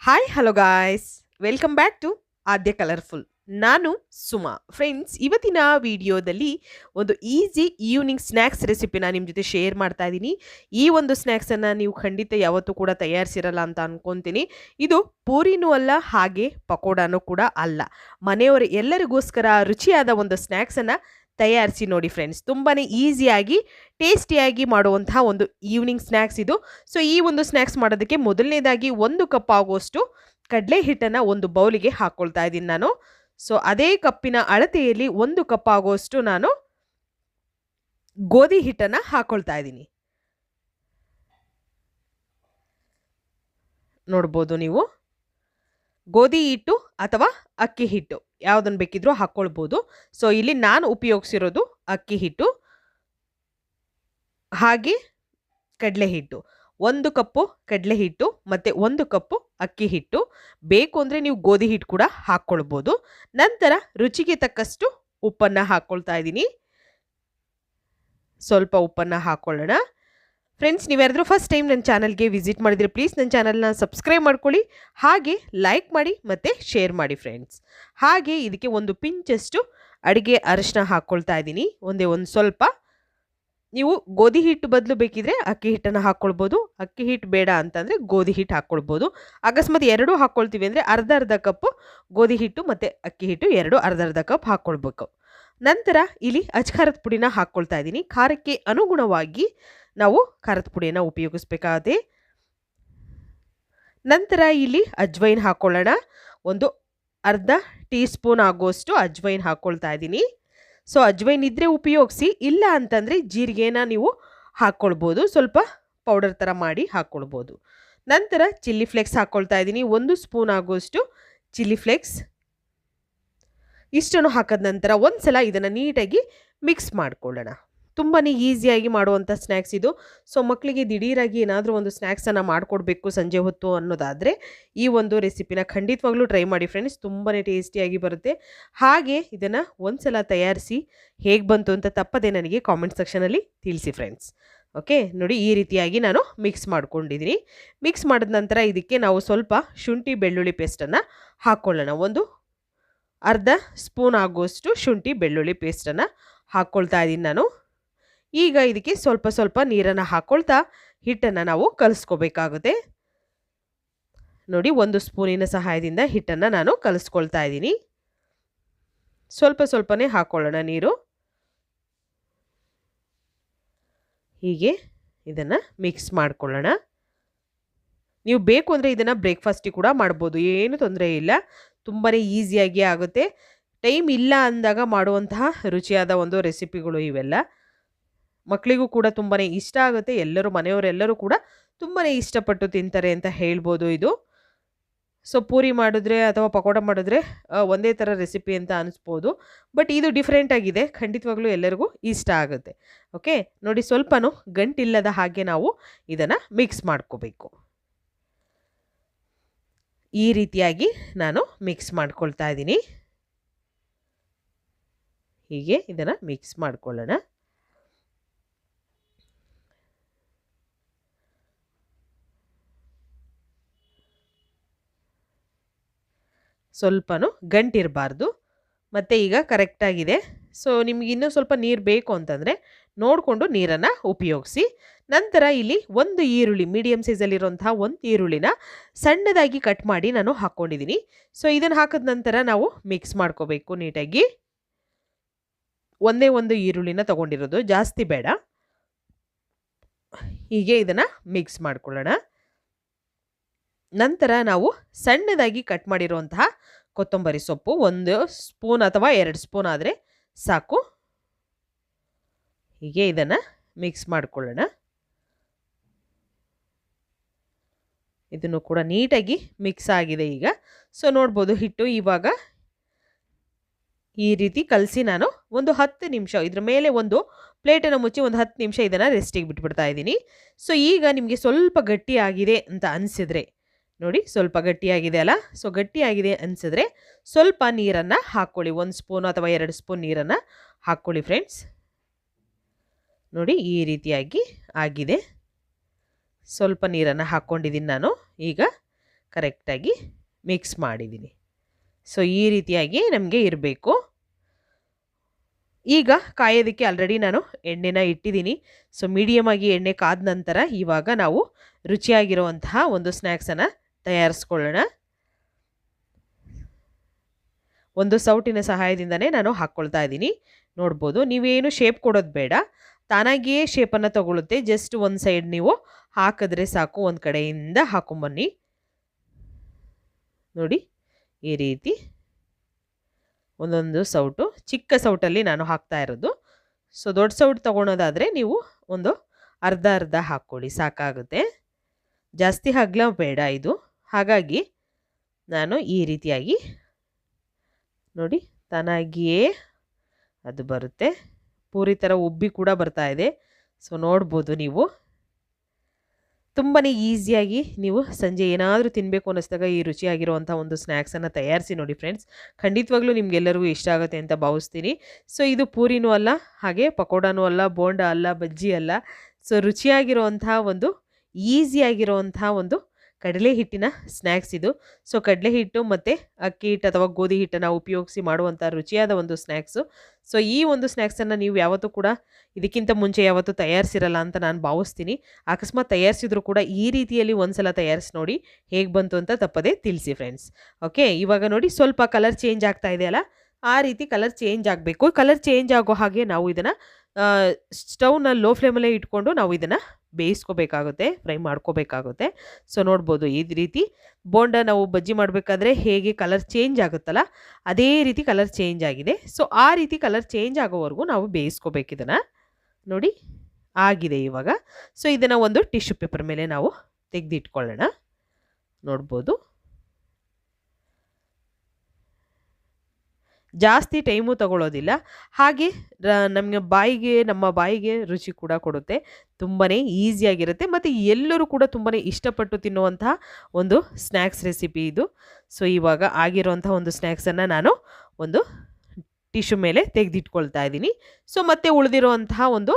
Hi hello guys, welcome back to Aadya colourful. ನಾನು Suma. Friends, ಇವತ್ತಿನ ವಿಡಿಯೋದಲ್ಲಿ ಒಂದು ಈಸಿ ಈವ್ನಿಂಗ್ ಸ್ನ್ಯಾಕ್ಸ್ ರೆಸಿಪಿನ ನಿಮ್ಮ ಜೊತೆ ಶೇರ್ ಮಾಡ್ತಾ ಇದ್ದೀನಿ. ಈ ಒಂದು ಸ್ನ್ಯಾಕ್ಸನ್ನು ನೀವು ಖಂಡಿತ ಯಾವತ್ತೂ ಕೂಡ ತಯಾರಿಸಿರಲ್ಲ ಅಂತ ಅನ್ಕೊತೀನಿ. ಇದು ಪೂರಿನೂ ಅಲ್ಲ, ಹಾಗೆ ಪಕೋಡಾನೂ ಕೂಡ ಅಲ್ಲ. ಮನೆಯವರು ಎಲ್ಲರಿಗೋಸ್ಕರ ರುಚಿಯಾದ ಒಂದು ಸ್ನ್ಯಾಕ್ಸನ್ನು ತಯಾರಿಸಿ ನೋಡಿ ಫ್ರೆಂಡ್ಸ್. ತುಂಬಾ ಈಸಿಯಾಗಿ ಟೇಸ್ಟಿಯಾಗಿ ಮಾಡುವಂತಹ ಒಂದು ಈವ್ನಿಂಗ್ ಸ್ನ್ಯಾಕ್ಸ್ ಇದು. ಸೊ ಈ ಒಂದು ಸ್ನ್ಯಾಕ್ಸ್ ಮಾಡೋದಕ್ಕೆ ಮೊದಲನೇದಾಗಿ 1 ಕಪ್ ಆಗುವಷ್ಟು ಕಡಲೆ ಹಿಟ್ಟನ್ನು ಒಂದು ಬೌಲಿಗೆ ಹಾಕ್ಕೊಳ್ತಾ ಇದ್ದೀನಿ ನಾನು. ಸೊ ಅದೇ ಕಪ್ಪಿನ ಅಳತೆಯಲ್ಲಿ 1 ಕಪ್ ಆಗುವಷ್ಟು ನಾನು ಗೋಧಿ ಹಿಟ್ಟನ್ನು ಹಾಕ್ಕೊಳ್ತಾ ಇದ್ದೀನಿ. ನೋಡ್ಬೋದು ನೀವು, ಗೋಧಿ ಹಿಟ್ಟು ಅಥವಾ ಅಕ್ಕಿ ಹಿಟ್ಟು ಯಾವುದನ್ನು ಬೇಕಿದ್ರೂ ಹಾಕ್ಕೊಳ್ಬೋದು. ಸೊ ಇಲ್ಲಿ ನಾನು ಉಪಯೋಗಿಸಿರೋದು ಅಕ್ಕಿ ಹಿಟ್ಟು ಹಾಗೆ ಕಡಲೆ ಹಿಟ್ಟು. 1 ಕಪ್ಪು ಕಡಲೆ ಹಿಟ್ಟು ಮತ್ತು 1 ಕಪ್ಪು ಅಕ್ಕಿ ಹಿಟ್ಟು. ಬೇಕು ಅಂದರೆ ನೀವು ಗೋಧಿ ಹಿಟ್ಟು ಕೂಡ ಹಾಕ್ಕೊಳ್ಬೋದು. ನಂತರ ರುಚಿಗೆ ತಕ್ಕಷ್ಟು ಉಪ್ಪನ್ನು ಹಾಕ್ಕೊಳ್ತಾ ಇದ್ದೀನಿ. ಸ್ವಲ್ಪ ಉಪ್ಪನ್ನು ಹಾಕ್ಕೊಳ್ಳೋಣ. ಫ್ರೆಂಡ್ಸ್, ನೀವ್ಯಾರಾದರೂ ಫಸ್ಟ್ ಟೈಮ್ ನನ್ನ ಚಾನಲ್ಗೆ ವಿಸಿಟ್ ಮಾಡಿದರೆ ಪ್ಲೀಸ್ ನನ್ನ ಚಾನಲ್ನ ಸಬ್ಸ್ಕ್ರೈಬ್ ಮಾಡ್ಕೊಳ್ಳಿ, ಹಾಗೆ ಲೈಕ್ ಮಾಡಿ ಮತ್ತು ಶೇರ್ ಮಾಡಿ ಫ್ರೆಂಡ್ಸ್. ಹಾಗೆ ಇದಕ್ಕೆ ಒಂದು ಪಿಂಚಷ್ಟು ಅಡುಗೆ ಅರಿಶಿನ ಹಾಕ್ಕೊಳ್ತಾ ಇದ್ದೀನಿ, ಒಂದು ಸ್ವಲ್ಪ. ನೀವು ಗೋಧಿ ಹಿಟ್ಟು ಬದಲು ಬೇಕಿದ್ರೆ ಅಕ್ಕಿ ಹಿಟ್ಟನ್ನು ಹಾಕ್ಕೊಳ್ಬೋದು, ಅಕ್ಕಿ ಹಿಟ್ಟು ಬೇಡ ಅಂತಂದರೆ ಗೋಧಿ ಹಿಟ್ಟು ಹಾಕ್ಕೊಳ್ಬೋದು. ಅಕಸ್ಮಾತ್ ಎರಡೂ ಹಾಕ್ಕೊಳ್ತೀವಿ ಅಂದರೆ ಅರ್ಧ ಕಪ್ಪು ಗೋಧಿ ಹಿಟ್ಟು ಮತ್ತು ಅಕ್ಕಿ ಹಿಟ್ಟು ಎರಡು ಅರ್ಧ ಕಪ್ ಹಾಕ್ಕೊಳ್ಬೇಕು. ನಂತರ ಇಲ್ಲಿ ಅಚ್ಕಾರದ ಪುಡಿನ ಹಾಕ್ಕೊಳ್ತಾ ಇದ್ದೀನಿ. ಖಾರಕ್ಕೆ ಅನುಗುಣವಾಗಿ ನಾವು ಖಾರದ ಪುಡಿಯನ್ನು ಉಪಯೋಗಿಸ್ಬೇಕಾಗುತ್ತೆ. ನಂತರ ಇಲ್ಲಿ ಅಜ್ವೈನ್ ಹಾಕ್ಕೊಳ್ಳೋಣ. ಒಂದು ಅರ್ಧ ಟೀ ಸ್ಪೂನ್ ಆಗುವಷ್ಟು ಅಜ್ವೈನ್ ಹಾಕ್ಕೊಳ್ತಾ ಇದ್ದೀನಿ. ಸೊ ಅಜ್ವೈನ್ ಇದ್ದರೆ ಉಪಯೋಗಿಸಿ, ಇಲ್ಲ ಅಂತಂದರೆ ಜೀರಿಗೆನ ನೀವು ಹಾಕ್ಕೊಳ್ಬೋದು, ಸ್ವಲ್ಪ ಪೌಡರ್ ಥರ ಮಾಡಿ ಹಾಕ್ಕೊಳ್ಬೋದು. ನಂತರ ಚಿಲ್ಲಿ ಫ್ಲೇಕ್ಸ್ ಹಾಕ್ಕೊಳ್ತಾ ಇದ್ದೀನಿ, 1 ಸ್ಪೂನ್ ಆಗುವಷ್ಟು ಚಿಲ್ಲಿ ಫ್ಲೇಕ್ಸ್. ಇಷ್ಟನ್ನು ಹಾಕಿದ ನಂತರ ಒಂದು ಸಲ ಇದನ್ನು ನೀಟಾಗಿ ಮಿಕ್ಸ್ ಮಾಡ್ಕೊಳ್ಳೋಣ. ತುಂಬಾ ಈಸಿಯಾಗಿ ಮಾಡುವಂಥ ಸ್ನ್ಯಾಕ್ಸ್ ಇದು. ಸೊ ಮಕ್ಕಳಿಗೆ ದಿಢೀರಾಗಿ ಏನಾದರೂ ಒಂದು ಸ್ನ್ಯಾಕ್ಸನ್ನು ಮಾಡಿಕೊಡ್ಬೇಕು ಸಂಜೆ ಹೊತ್ತು ಅನ್ನೋದಾದರೆ ಈ ಒಂದು ರೆಸಿಪಿನ ಖಂಡಿತವಾಗ್ಲೂ ಟ್ರೈ ಮಾಡಿ ಫ್ರೆಂಡ್ಸ್. ತುಂಬಾ ಟೇಸ್ಟಿಯಾಗಿ ಬರುತ್ತೆ. ಹಾಗೆ ಇದನ್ನು ಒಂದು ಸಲ ತಯಾರಿಸಿ ಹೇಗೆ ಬಂತು ಅಂತ ತಪ್ಪದೆ ನನಗೆ ಕಾಮೆಂಟ್ ಸೆಕ್ಷನಲ್ಲಿ ತಿಳಿಸಿ ಫ್ರೆಂಡ್ಸ್. ಓಕೆ, ನೋಡಿ ಈ ರೀತಿಯಾಗಿ ನಾನು ಮಿಕ್ಸ್ ಮಾಡ್ಕೊಂಡಿದ್ದೀನಿ. ಮಿಕ್ಸ್ ಮಾಡಿದ ನಂತರ ಇದಕ್ಕೆ ನಾವು ಸ್ವಲ್ಪ ಶುಂಠಿ ಬೆಳ್ಳುಳ್ಳಿ ಪೇಸ್ಟನ್ನು ಹಾಕ್ಕೊಳ್ಳೋಣ. ಒಂದು ಅರ್ಧ ಸ್ಪೂನ್ ಆಗುವಷ್ಟು ಶುಂಠಿ ಬೆಳ್ಳುಳ್ಳಿ ಪೇಸ್ಟನ್ನು ಹಾಕ್ಕೊಳ್ತಾ ಇದ್ದೀನಿ ನಾನು. ಈಗ ಇದಕ್ಕೆ ಸ್ವಲ್ಪ ಸ್ವಲ್ಪ ನೀರನ್ನು ಹಾಕ್ಕೊಳ್ತಾ ಹಿಟ್ಟನ್ನು ನಾವು ಕಲಿಸ್ಕೋಬೇಕಾಗುತ್ತೆ. ನೋಡಿ, 1 ಸ್ಪೂನಿನ ಸಹಾಯದಿಂದ ಹಿಟ್ಟನ್ನು ನಾನು ಕಲಿಸ್ಕೊಳ್ತಾ ಇದ್ದೀನಿ. ಸ್ವಲ್ಪ ಸ್ವಲ್ಪನೇ ಹಾಕ್ಕೊಳ್ಳೋಣ ನೀರು. ಹೀಗೆ ಇದನ್ನು ಮಿಕ್ಸ್ ಮಾಡ್ಕೊಳ್ಳೋಣ. ನೀವು ಬೇಕು ಅಂದರೆ ಇದನ್ನು ಬ್ರೇಕ್ಫಾಸ್ಟಿಗೆ ಕೂಡ ಮಾಡ್ಬೋದು, ಏನು ತೊಂದರೆ ಇಲ್ಲ. ತುಂಬಾ ಈಸಿಯಾಗಿ ಆಗುತ್ತೆ. ಟೈಮ್ ಇಲ್ಲ ಅಂದಾಗ ಮಾಡುವಂತಹ ರುಚಿಯಾದ ಒಂದು ರೆಸಿಪಿಗಳು ಇವೆಲ್ಲ. ಮಕ್ಕಳಿಗೂ ಕೂಡ ತುಂಬಾ ಇಷ್ಟ ಆಗುತ್ತೆ. ಮನೆಯವರೆಲ್ಲರೂ ಕೂಡ ತುಂಬಾ ಇಷ್ಟಪಟ್ಟು ತಿಂತಾರೆ ಅಂತ ಹೇಳ್ಬೋದು ಇದು. ಸೊ ಪೂರಿ ಮಾಡಿದ್ರೆ ಅಥವಾ ಪಕೋಡ ಮಾಡಿದ್ರೆ ಒಂದೇ ಥರ ರೆಸಿಪಿ ಅಂತ ಅನಿಸ್ಬೋದು, ಬಟ್ ಇದು ಡಿಫ್ರೆಂಟ್ ಆಗಿದೆ. ಖಂಡಿತವಾಗ್ಲೂ ಎಲ್ಲರಿಗೂ ಇಷ್ಟ ಆಗುತ್ತೆ. ಓಕೆ, ನೋಡಿ, ಸ್ವಲ್ಪನೂ ಗಂಟಿಲ್ಲದ ಹಾಗೆ ನಾವು ಇದನ್ನು ಮಿಕ್ಸ್ ಮಾಡ್ಕೋಬೇಕು. ಈ ರೀತಿಯಾಗಿ ನಾನು ಮಿಕ್ಸ್ ಮಾಡ್ಕೊಳ್ತಾ ಇದ್ದೀನಿ. ಹೀಗೆ ಇದನ್ನು ಮಿಕ್ಸ್ ಮಾಡ್ಕೊಳ್ಳೋಣ. ಸ್ವಲ್ಪನೂ ಗಂಟಿರಬಾರ್ದು. ಮತ್ತು ಈಗ ಕರೆಕ್ಟಾಗಿದೆ. ಸೊ ನಿಮ್ಗೆ ಇನ್ನೂ ಸ್ವಲ್ಪ ನೀರು ಬೇಕು ಅಂತಂದರೆ ನೋಡಿಕೊಂಡು ನೀರನ್ನು ಉಪಯೋಗಿಸಿ. ನಂತರ ಇಲ್ಲಿ 1 ಈರುಳ್ಳಿ, ಮೀಡಿಯಮ್ ಸೈಜಲ್ಲಿರುವಂತಹ 1 ಈರುಳ್ಳಿನ ಸಣ್ಣದಾಗಿ ಕಟ್ ಮಾಡಿ ನಾನು ಹಾಕ್ಕೊಂಡಿದ್ದೀನಿ. ಸೊ ಇದನ್ನು ಹಾಕಿದ ನಂತರ ನಾವು ಮಿಕ್ಸ್ ಮಾಡ್ಕೋಬೇಕು ನೀಟಾಗಿ. ಒಂದೇ 1 ಈರುಳ್ಳಿನ ತೊಗೊಂಡಿರೋದು, ಜಾಸ್ತಿ ಬೇಡ. ಹೀಗೆ ಇದನ್ನು ಮಿಕ್ಸ್ ಮಾಡ್ಕೊಳ್ಳೋಣ. ನಂತರ ನಾವು ಸಣ್ಣದಾಗಿ ಕಟ್ ಮಾಡಿರುವಂತಹ ಕೊತ್ತಂಬರಿ ಸೊಪ್ಪು 1 ಸ್ಪೂನ್ ಅಥವಾ 2 ಸ್ಪೂನ್ ಆದರೆ ಸಾಕು. ಹೀಗೆ ಇದನ್ನು ಮಿಕ್ಸ್ ಮಾಡ್ಕೊಳ್ಳೋಣ. ಇದನ್ನು ಕೂಡ ನೀಟಾಗಿ ಮಿಕ್ಸ್ ಆಗಿದೆ ಈಗ. ಸೊ ನೋಡ್ಬೋದು, ಹಿಟ್ಟು ಇವಾಗ ಈ ರೀತಿ ಕಲಸಿ ನಾನು ಒಂದು 10 ನಿಮಿಷ ಇದ್ರ ಮೇಲೆ ಒಂದು ಪ್ಲೇಟನ್ನು ಮುಚ್ಚಿ ಒಂದು 10 ನಿಮಿಷ ಇದನ್ನು ರೆಸ್ಟಿಗೆ ಬಿಟ್ಬಿಡ್ತಾ ಇದ್ದೀನಿ. ಸೊ ಈಗ ನಿಮಗೆ ಸ್ವಲ್ಪ ಗಟ್ಟಿಯಾಗಿದೆ ಅಂತ ಅನಿಸಿದ್ರೆ, ನೋಡಿ ಸ್ವಲ್ಪ ಗಟ್ಟಿಯಾಗಿದೆ ಅಲ್ಲ, ಸೊ ಗಟ್ಟಿಯಾಗಿದೆ ಅನಿಸಿದ್ರೆ ಸ್ವಲ್ಪ ನೀರನ್ನು ಹಾಕ್ಕೊಳ್ಳಿ. 1 ಸ್ಪೂನ್ ಅಥವಾ 2 ಸ್ಪೂನ್ ನೀರನ್ನು ಹಾಕ್ಕೊಳ್ಳಿ ಫ್ರೆಂಡ್ಸ್. ನೋಡಿ ಈ ರೀತಿಯಾಗಿ ಆಗಿದೆ. ಸ್ವಲ್ಪ ನೀರನ್ನು ಹಾಕ್ಕೊಂಡಿದ್ದೀನಿ ನಾನು. ಈಗ ಕರೆಕ್ಟಾಗಿ ಮಿಕ್ಸ್ ಮಾಡಿದ್ದೀನಿ. ಸೊ ಈ ರೀತಿಯಾಗಿ ನಮಗೆ ಇರಬೇಕು. ಈಗ ಕಾಯೋದಕ್ಕೆ ಆಲ್ರೆಡಿ ನಾನು ಎಣ್ಣೆನ ಇಟ್ಟಿದ್ದೀನಿ. ಸೊ ಮೀಡಿಯಮ್ ಆಗಿ ಎಣ್ಣೆ ಕಾದ ನಂತರ ಇವಾಗ ನಾವು ರುಚಿಯಾಗಿರುವಂತಹ ಒಂದು ಸ್ನ್ಯಾಕ್ಸನ್ನು ತಯಾರಿಸ್ಕೊಳ್ಳೋಣ. ಒಂದು ಸೌಟಿನ ಸಹಾಯದಿಂದನೇ ನಾನು ಹಾಕ್ಕೊಳ್ತಾ ಇದ್ದೀನಿ. ನೋಡ್ಬೋದು, ನೀವೇನು ಶೇಪ್ ಕೊಡೋದು ಬೇಡ, ತಾನಾಗಿಯೇ ಶೇಪನ್ನು ತಗೊಳುತ್ತೆ. ಜಸ್ಟ್ ಒಂದು ಸೈಡ್ ನೀವು ಹಾಕಿದ್ರೆ ಸಾಕು, ಒಂದು ಕಡೆಯಿಂದ ಹಾಕೊಂಬನ್ನಿ. ನೋಡಿ ಈ ರೀತಿ ಒಂದೊಂದು ಸೌಟು, ಚಿಕ್ಕ ಸೌಟಲ್ಲಿ ನಾನು ಹಾಕ್ತಾ ಇರೋದು. ಸೊ ದೊಡ್ಡ ಸೌಟ್ ತೊಗೊಳೋದಾದರೆ ನೀವು ಒಂದು ಅರ್ಧ ಅರ್ಧ ಹಾಕ್ಕೊಳ್ಳಿ, ಸಾಕಾಗುತ್ತೆ. ಜಾಸ್ತಿ ಅಗಲ ಬೇಡ ಇದು. ಹಾಗಾಗಿ ನಾನು ಈ ರೀತಿಯಾಗಿ ನೋಡಿ ತಾನಾಗಿಯೇ ಅದು ಬರುತ್ತೆ. ಪೂರಿ ಥರ ಉಬ್ಬಿ ಕೂಡ ಬರ್ತಾ ಇದೆ. ಸೊ ನೋಡ್ಬೋದು ನೀವು. ತುಂಬಾ ಈಸಿಯಾಗಿ ನೀವು ಸಂಜೆ ಏನಾದರೂ ತಿನ್ನಬೇಕು ಅನ್ನಿಸ್ದಾಗ ಈ ರುಚಿಯಾಗಿರುವಂಥ ಒಂದು ಸ್ನ್ಯಾಕ್ಸನ್ನು ತಯಾರಿಸಿ ನೋಡಿ ಫ್ರೆಂಡ್ಸ್. ಖಂಡಿತವಾಗ್ಲೂ ನಿಮಗೆಲ್ಲರಿಗೂ ಇಷ್ಟ ಆಗುತ್ತೆ ಅಂತ ಭಾವಿಸ್ತೀನಿ. ಸೊ ಇದು ಪೂರಿನೂ ಅಲ್ಲ, ಹಾಗೆ ಪಕೋಡಾನೂ ಅಲ್ಲ, ಬೋಂಡ ಅಲ್ಲ, ಬಜ್ಜಿ ಅಲ್ಲ. ಸೊ ರುಚಿಯಾಗಿರುವಂಥ ಒಂದು ಈಸಿಯಾಗಿರುವಂಥ ಒಂದು ಕಡಲೆ ಹಿಟ್ಟಿನ ಸ್ನ್ಯಾಕ್ಸ್ ಇದು. ಸೊ ಕಡಲೆ ಹಿಟ್ಟು ಮತ್ತು ಅಕ್ಕಿ ಹಿಟ್ಟು ಅಥವಾ ಗೋಧಿ ಹಿಟ್ಟನ್ನು ಉಪಯೋಗಿಸಿ ಮಾಡುವಂಥ ರುಚಿಯಾದ ಒಂದು ಸ್ನ್ಯಾಕ್ಸು. ಸೊ ಈ ಒಂದು ಸ್ನ್ಯಾಕ್ಸನ್ನು ನೀವು ಯಾವತ್ತೂ ಕೂಡ ಇದಕ್ಕಿಂತ ಮುಂಚೆ ಯಾವತ್ತೂ ತಯಾರಿಸಿರಲ್ಲ ಅಂತ ನಾನು ಭಾವಿಸ್ತೀನಿ. ಅಕಸ್ಮಾತ್ ತಯಾರಿಸಿದ್ರು ಕೂಡ ಈ ರೀತಿಯಲ್ಲಿ ಒಂದು ಸಲ ತಯಾರಿಸಿ ನೋಡಿ, ಹೇಗೆ ಬಂತು ಅಂತ ತಪ್ಪದೇ ತಿಳಿಸಿ ಫ್ರೆಂಡ್ಸ್. ಓಕೆ, ಇವಾಗ ನೋಡಿ ಸ್ವಲ್ಪ ಕಲರ್ ಚೇಂಜ್ ಆಗ್ತಾ ಇದೆಯಲ್ಲ, ಆ ರೀತಿ ಕಲರ್ ಚೇಂಜ್ ಆಗಬೇಕು. ಕಲರ್ ಚೇಂಜ್ ಆಗೋ ಹಾಗೆ ನಾವು ಇದನ್ನು ಸ್ಟವ್ನ ಲೋ ಫ್ಲೇಮಲ್ಲೇ ಇಟ್ಕೊಂಡು ನಾವು ಇದನ್ನು ಬೇಯಿಸ್ಕೋಬೇಕಾಗುತ್ತೆ, ಫ್ರೈ ಮಾಡ್ಕೋಬೇಕಾಗುತ್ತೆ. ಸೊ ನೋಡ್ಬೋದು ಈ ರೀತಿ ಬೋಂಡ ನಾವು ಬಜ್ಜಿ ಮಾಡಬೇಕಾದ್ರೆ ಹೇಗೆ ಕಲರ್ ಚೇಂಜ್ ಆಗುತ್ತಲ್ಲ, ಅದೇ ರೀತಿ ಕಲರ್ ಚೇಂಜ್ ಆಗಿದೆ. ಸೊ ಆ ರೀತಿ ಕಲರ್ ಚೇಂಜ್ ಆಗೋವರೆಗೂ ನಾವು ಬೇಯಿಸ್ಕೋಬೇಕು ಇದನ್ನು. ನೋಡಿ ಆಗಿದೆ ಇವಾಗ. ಸೊ ಇದನ್ನು ಒಂದು ಟಿಶ್ಯೂ ಪೇಪರ್ ಮೇಲೆ ನಾವು ತೆಗೆದಿಟ್ಕೊಳ್ಳೋಣ. ನೋಡ್ಬೋದು ಜಾಸ್ತಿ ಟೈಮು ತಗೊಳ್ಳೋದಿಲ್ಲ, ಹಾಗೆ ನಮ್ಮ ಬಾಯಿಗೆ ರುಚಿ ಕೂಡ ಕೊಡುತ್ತೆ. ತುಂಬಾ ಈಸಿಯಾಗಿರುತ್ತೆ ಮತ್ತು ಎಲ್ಲರೂ ಕೂಡ ತುಂಬಾ ಇಷ್ಟಪಟ್ಟು ತಿನ್ನುವಂತಹ ಒಂದು ಸ್ನ್ಯಾಕ್ಸ್ ರೆಸಿಪಿ ಇದು. ಸೊ ಇವಾಗ ಆಗಿರುವಂಥ ಒಂದು ಸ್ನ್ಯಾಕ್ಸನ್ನು ನಾನು ಒಂದು ಟಿಶ್ಯೂ ಮೇಲೆ ತೆಗೆದಿಟ್ಕೊಳ್ತಾ ಇದ್ದೀನಿ. ಸೊ ಮತ್ತೆ ಉಳಿದಿರುವಂತಹ ಒಂದು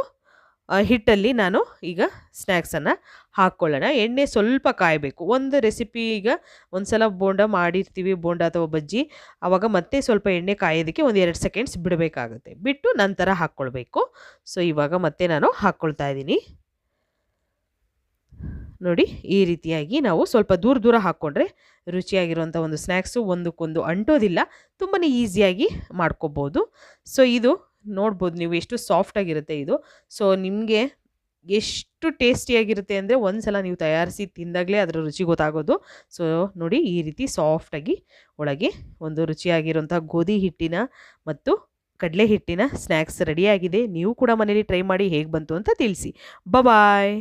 ಹಿಟ್ಟಲ್ಲಿ ನಾನು ಈಗ ಸ್ನ್ಯಾಕ್ಸನ್ನು ಹಾಕ್ಕೊಳ್ಳೋಣ. ಎಣ್ಣೆ ಸ್ವಲ್ಪ ಕಾಯಬೇಕು. ಒಂದು ರೆಸಿಪಿ ಈಗ ಒಂದು ಸಲ ಬೋಂಡ ಮಾಡಿರ್ತೀವಿ, ಬೋಂಡ ಅಥವಾ ಬಜ್ಜಿ, ಆವಾಗ ಮತ್ತೆ ಸ್ವಲ್ಪ ಎಣ್ಣೆ ಕಾಯೋದಕ್ಕೆ ಒಂದು 2 ಸೆಕೆಂಡ್ಸ್ ಬಿಡಬೇಕಾಗುತ್ತೆ, ಬಿಟ್ಟು ನಂತರ ಹಾಕ್ಕೊಳ್ಬೇಕು. ಸೊ ಇವಾಗ ಮತ್ತೆ ನಾನು ಹಾಕ್ಕೊಳ್ತಾ ಇದ್ದೀನಿ. ನೋಡಿ ಈ ರೀತಿಯಾಗಿ ನಾವು ಸ್ವಲ್ಪ ದೂರ ದೂರ ಹಾಕ್ಕೊಂಡ್ರೆ ರುಚಿಯಾಗಿರುವಂಥ ಒಂದು ಸ್ನ್ಯಾಕ್ಸು ಒಂದಕ್ಕೊಂದು ಅಂಟೋದಿಲ್ಲ, ತುಂಬಾ ಈಸಿಯಾಗಿ ಮಾಡ್ಕೋಬೋದು. ಸೊ ಇದು ನೋಡ್ಬೋದು ನೀವು ಎಷ್ಟು ಸಾಫ್ಟಾಗಿರುತ್ತೆ ಇದು. ಸೊ ನಿಮಗೆ ಎಷ್ಟು ಟೇಸ್ಟಿಯಾಗಿರುತ್ತೆ ಅಂದರೆ ಒಂದು ಸಲ ನೀವು ತಯಾರಿಸಿ ತಿಂದಾಗಲೇ ಅದರ ರುಚಿ ಗೊತ್ತಾಗೋದು. ಸೊ ನೋಡಿ ಈ ರೀತಿ ಸಾಫ್ಟಾಗಿ ಒಳಗೆ ಒಂದು ರುಚಿಯಾಗಿರುವಂಥ ಗೋಧಿ ಹಿಟ್ಟಿನ ಮತ್ತು ಕಡಲೆ ಹಿಟ್ಟಿನ ಸ್ನ್ಯಾಕ್ಸ್ ರೆಡಿಯಾಗಿದೆ. ನೀವು ಕೂಡ ಮನೇಲಿ ಟ್ರೈ ಮಾಡಿ ಹೇಗೆ ಬಂತು ಅಂತ ತಿಳಿಸಿ. ಬಾಯ್.